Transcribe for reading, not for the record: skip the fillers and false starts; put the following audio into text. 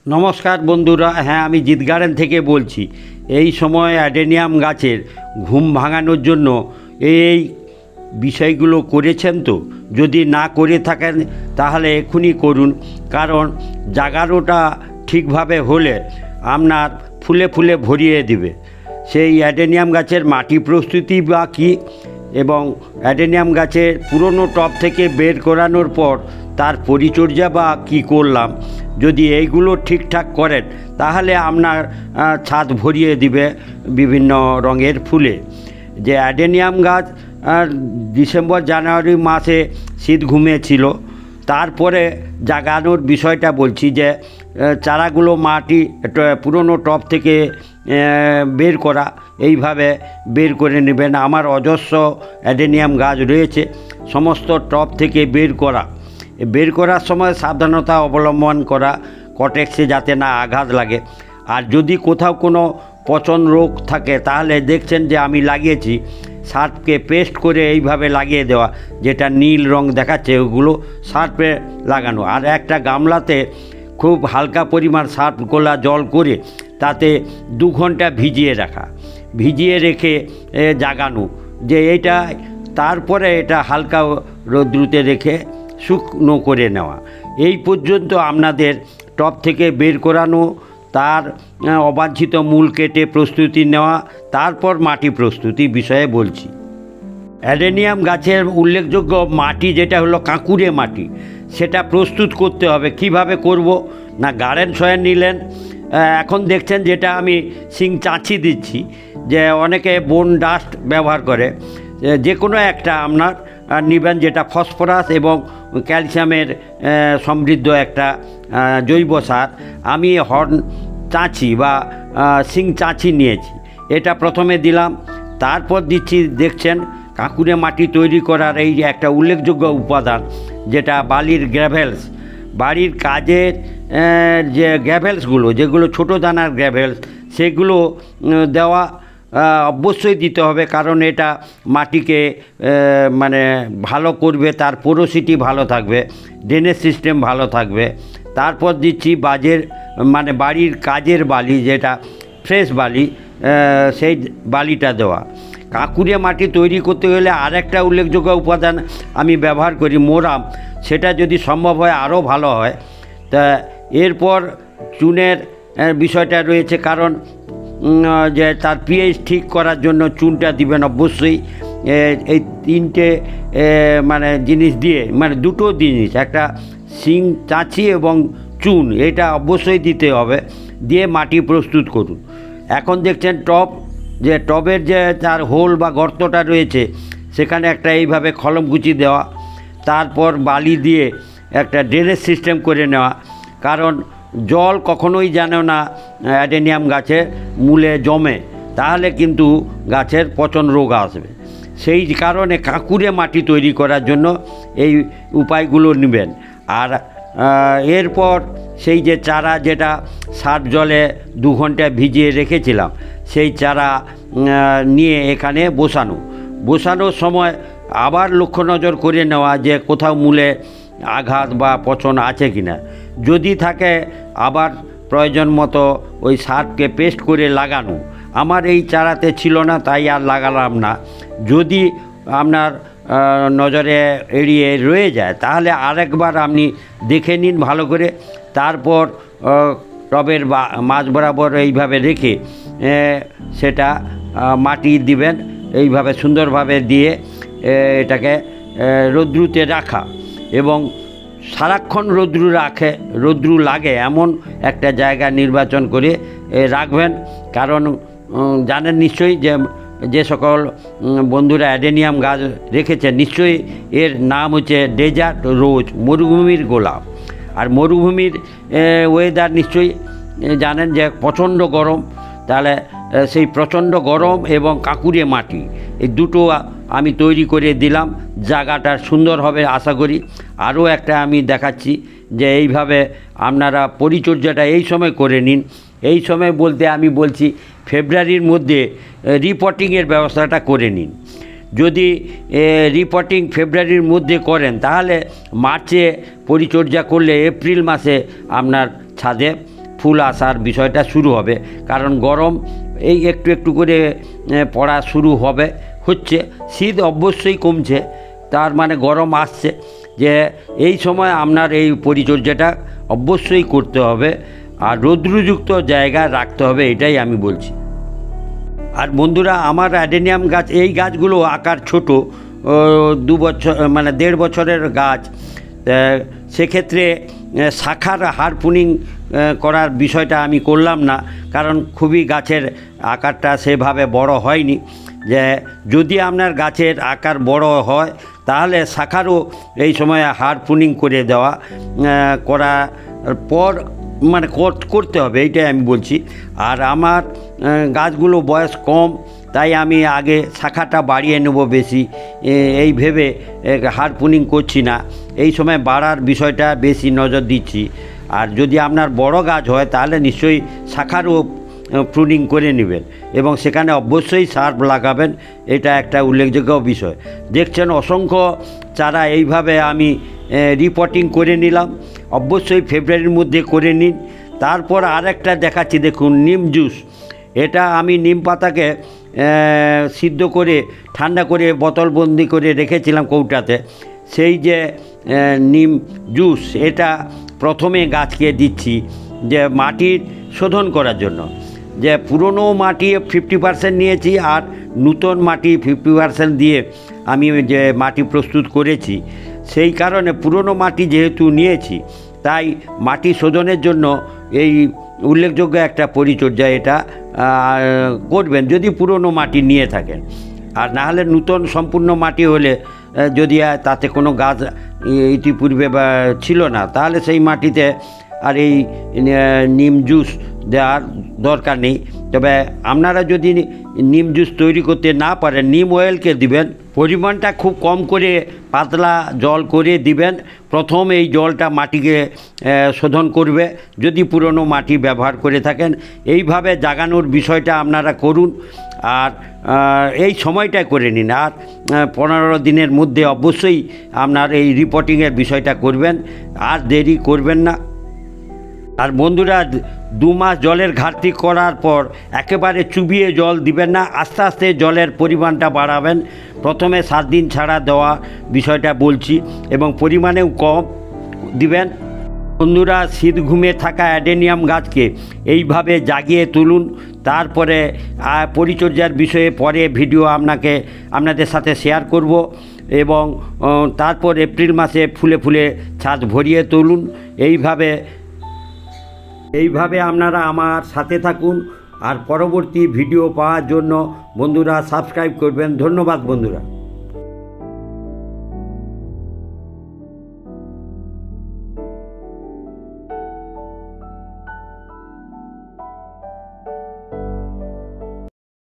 নমস্কার বন্ধুরা, হ্যাঁ আমি জিত গার্ডেন থেকে বলছি। এই সময় অ্যাডেনিয়াম গাছের ঘুম ভাঙানোর জন্য এই বিষয়গুলো করেছেন তো? যদি না করে থাকেন তাহলে এক্ষুনি করুন, কারণ জাগানোটা ঠিকভাবে হলে আপনার ফুলে ফুলে ভরিয়ে দিবে। সেই অ্যাডেনিয়াম গাছের মাটি প্রস্তুতি বা কী, এবং অ্যাডেনিয়াম গাছের পুরনো টব থেকে বের করানোর পর তার পরিচর্যা বা কী করলাম, যদি এইগুলো ঠিকঠাক করেন তাহলে আপনার ছাদ ভরিয়ে দিবে বিভিন্ন রঙের ফুলে। যে অ্যাডেনিয়াম গাছ ডিসেম্বর জানুয়ারি মাসে শীত ঘুমিয়েছিল, তারপরে জাগানোর বিষয়টা বলছি। যে চারাগুলো মাটি পুরনো টব থেকে বের করা, এইভাবে বের করে নেবেন। আমার অজস্র অ্যাডেনিয়াম গাছ রয়েছে, সমস্ত টব থেকে বের করার সময় সাবধানতা অবলম্বন করা, কটেক্সে যাতে না আঘাত লাগে। আর যদি কোথাও কোনো পচন রোগ থাকে তাহলে দেখছেন যে আমি লাগিয়েছি, সার্ফকে পেস্ট করে এইভাবে লাগিয়ে দেওয়া, যেটা নীল রং দেখাচ্ছে ওগুলো সার্ফে লাগানো। আর একটা গামলাতে খুব হালকা পরিমাণ সার্ফ গোলা জল করে তাতে 2 ঘন্টা ভিজিয়ে রেখে জাগানো, যে এইটা তারপরে এটা হালকা রৌদ্রুতে রেখে শুকনো করে নেওয়া। এই পর্যন্ত আপনাদের টব থেকে বের করানো, তার অবাঞ্ছিত মূল কেটে প্রস্তুতি নেওয়া, তারপর মাটি প্রস্তুতি বিষয়ে বলছি। অ্যাডেনিয়াম গাছের উল্লেখযোগ্য মাটি যেটা হলো কাঁকুড়ে মাটি, সেটা প্রস্তুত করতে হবে। কিভাবে করব না, গার্ডেন সয়েল নিলেন। এখন দেখছেন যেটা আমি সিং চাঁচি দিচ্ছি, যে অনেকে বোন ডাস্ট ব্যবহার করে, যে কোনো একটা আপনার নেবেন, যেটা ফসফরাস এবং ক্যালসিয়ামের সমৃদ্ধ একটা জৈব সার। আমি হর্ন চাঁচি বা সিং চাঁচি নিয়েছি, এটা প্রথমে দিলাম। তারপর দিচ্ছি, দেখছেন কাঁকুড়ে মাটি তৈরি করার এই একটা উল্লেখযোগ্য উপাদান, যেটা বালির গ্র্যাভেলস। বাড়ির কাজের যে গ্র্যাভেলসগুলো, যেগুলো ছোটো দানার গ্র্যাভেলস, সেগুলো দেওয়া অবশ্যই দিতে হবে, কারণ এটা মাটিকে মানে ভালো করবে, তার পোরোসিটি ভালো থাকবে, ড্রেনেজ সিস্টেম ভালো থাকবে। তারপর দিচ্ছি বাড়ির কাজের বালি, যেটা ফ্রেশ বালি, সেই বালিটা দেওয়া। কাঁকুড়ে মাটি তৈরি করতে গেলে আরেকটা উল্লেখযোগ্য উপাদান আমি ব্যবহার করি, মোরাম। সেটা যদি সম্ভব হয় আরও ভালো হয়। তা এরপর চুনের বিষয়টা রয়েছে, কারণ যে তার পিএইচ ঠিক করার জন্য চুনটা দিবেন অবশ্যই। এই 3টে জিনিস দিয়ে, দুটো জিনিস, একটা সিং চাঁচি এবং চুন, এটা অবশ্যই দিতে হবে। দিয়ে মাটি প্রস্তুত করুন। এখন দেখছেন টবের যে তার হোল বা গর্তটা রয়েছে, সেখানে একটা এইভাবে কলমকুচি দেওয়া, তারপর বালি দিয়ে একটা ড্রেনেজ সিস্টেম করে নেওয়া, কারণ জল কখনোই যেন না অ্যাডেনিয়াম গাছের মূলে জমে, তাহলে কিন্তু গাছের পচন রোগ আসবে। সেই কারণে কাঁকুড়ে মাটি তৈরি করার জন্য এই উপায়গুলো নেবেন। আর এরপর সেই যে চারা, যেটা সার্ফ জলে 2 ঘন্টা ভিজিয়ে রেখেছিলাম, সেই চারা নিয়ে এখানে বসানোর সময় আবার লক্ষ্য নজর করে নেওয়া যে কোথাও মূলে আঘাত বা পচন আছে কিনা। যদি থাকে আবার প্রয়োজন মতো ওই সার্ফকে পেস্ট করে লাগানো। আমার এই চারাতে ছিল না, তাই আর লাগালাম না। যদি আপনার নজরে এড়িয়ে রয়ে যায় তাহলে আরেকবার আপনি দেখে নিন ভালো করে। তারপর টবের মাঝ বরাবর এইভাবে রেখে সেটা মাটি দিবেন, এইভাবে সুন্দরভাবে দিয়ে এটাকে রৌদ্রুতে রাখা, এবং সারাক্ষণ রৌদ্রু লাগে এমন একটা জায়গা নির্বাচন করে রাখবেন। কারণ জানেন নিশ্চয়ই যে সকল বন্ধুরা অ্যাডেনিয়াম গাছ রেখেছে, নিশ্চয়ই এর নাম হচ্ছে ডেজার্ট রোজ, মরুভূমির গোলাপ। আর মরুভূমির ওয়েদার নিশ্চয়ই জানেন যে প্রচণ্ড গরম, তাহলে সেই প্রচণ্ড গরম এবং কাঁকুড়ে মাটি, এই দুটো আমি তৈরি করে দিলাম। জায়গাটা সুন্দর হবে আশা করি। আরও একটা আমি দেখাচ্ছি, যে এইভাবে আপনারা পরিচর্যাটা এই সময় করে নিন। এই সময় বলতে আমি বলছি ফেব্রুয়ারির মধ্যে রিপোর্টিংয়ের ব্যবস্থাটা করে নিন। যদি রিপোর্টিং ফেব্রুয়ারির মধ্যে করেন তাহলে মার্চে পরিচর্যা করলে এপ্রিল মাসে আপনার ছাদে ফুল আসার বিষয়টা শুরু হবে, কারণ গরম এই একটু একটু করে পড়া শুরু হচ্ছে। শীত অবশ্যই কমছে, তার মানে গরম আসছে। যে এই সময় আপনার এই পরিচর্যাটা অবশ্যই করতে হবে, আর রৌদ্রযুক্ত জায়গায় রাখতে হবে, এটাই আমি বলছি। আর বন্ধুরা, আমার অ্যাডেনিয়াম গাছ, এই গাছগুলো আকার ছোট, 2 বছর মানে 1.5 বছরের গাছ। সেক্ষেত্রে শাখার হারপুনিং করার বিষয়টা আমি করলাম না, কারণ খুবই গাছের আকারটা সেভাবে বড় হয়নি। যে যদি আপনার গাছের আকার বড় হয় তাহলে শাখারও এই সময় হারপুনিং করে দেওয়া করার পর মানে করতে হবে, এইটাই আমি বলছি। আর আমার গাছগুলো বয়স কম, তাই আমি আগে শাখাটা বাড়িয়ে নেব বেশি, এই ভেবে হারপুনিং করছি না। এই সময় বাড়ার বিষয়টা বেশি নজর দিচ্ছি। আর যদি আপনার বড় গাছ হয় তাহলে নিশ্চয়ই শাখারও প্রুনিং করে নেবেন এবং সেখানে অবশ্যই সার লাগাবেন, এটা একটা উল্লেখযোগ্য বিষয়। দেখছেন অসংখ্য চারা এইভাবে আমি রিপোর্টিং করে নিলাম। অবশ্যই ফেব্রুয়ারির মধ্যে করে নিন। তারপর আরেকটা দেখাচ্ছি, দেখুন নিম জুস। এটা আমি নিম পাতাকে সিদ্ধ করে ঠান্ডা করে বোতলবন্দি করে রেখেছিলাম কৌটাতে। সেই যে নিম জুস, এটা প্রথমে গাছকে দিচ্ছি যে মাটির শোধন করার জন্য। যে পুরনো মাটি 50% নিয়েছি আর নূতন মাটি 50% দিয়ে আমি যে মাটি প্রস্তুত করেছি, সেই কারণে পুরনো মাটি যেহেতু নিয়েছি, তাই মাটি শোধনের জন্য এই উল্লেখযোগ্য একটা পরিচর্যা এটা করবেন যদি পুরনো মাটি নিয়ে থাকেন। আর না হলে নূতন সম্পূর্ণ মাটি হলে, যদি তাতে কোনো গাছ ইতিপূর্বে বা ছিল না, তাহলে সেই মাটিতে আর এই নিম জুস দেওয়ার দরকার নেই। তবে আপনারা যদি নিম জুস তৈরি করতে না পারেন, নিম অয়েলকে দিবেন। পরিমাণটা খুব কম করে পাতলা জল করে দিবেন। প্রথম এই জলটা মাটিকে শোধন করবে যদি পুরনো মাটি ব্যবহার করে থাকেন। এইভাবে জাগানোর বিষয়টা আপনারা করুন, আর এই সময়টাই করে নিন। আর 15 দিনের মধ্যে অবশ্যই আপনার এই রিপোর্টিংয়ের বিষয়টা করবেন, আর দেরি করবেন না। আর বন্ধুরা, 2 মাস জলের ঘাটতি করার পর একেবারে চুবিয়ে জল দিবেন না, আস্তে আস্তে জলের পরিমাণটা বাড়াবেন। প্রথমে 7 দিন ছাড়া দেওয়া বিষয়টা বলছি, এবং পরিমাণেও কম দিবেন। বন্ধুরা, শীত ঘুমে থাকা অ্যাডেনিয়াম গাছকে এইভাবে জাগিয়ে তুলুন। তারপরে পরিচর্যার বিষয়ে পরে ভিডিও আপনাদের সাথে শেয়ার করব, এবং তারপর এপ্রিল মাসে ফুলে ফুলে ছাদ ভরিয়ে তুলুন। এইভাবে আপনারা আমার সাথে থাকুন, আর পরবর্তী ভিডিও পাওয়ার জন্য বন্ধুরা সাবস্ক্রাইব করবেন। ধন্যবাদ বন্ধুরা।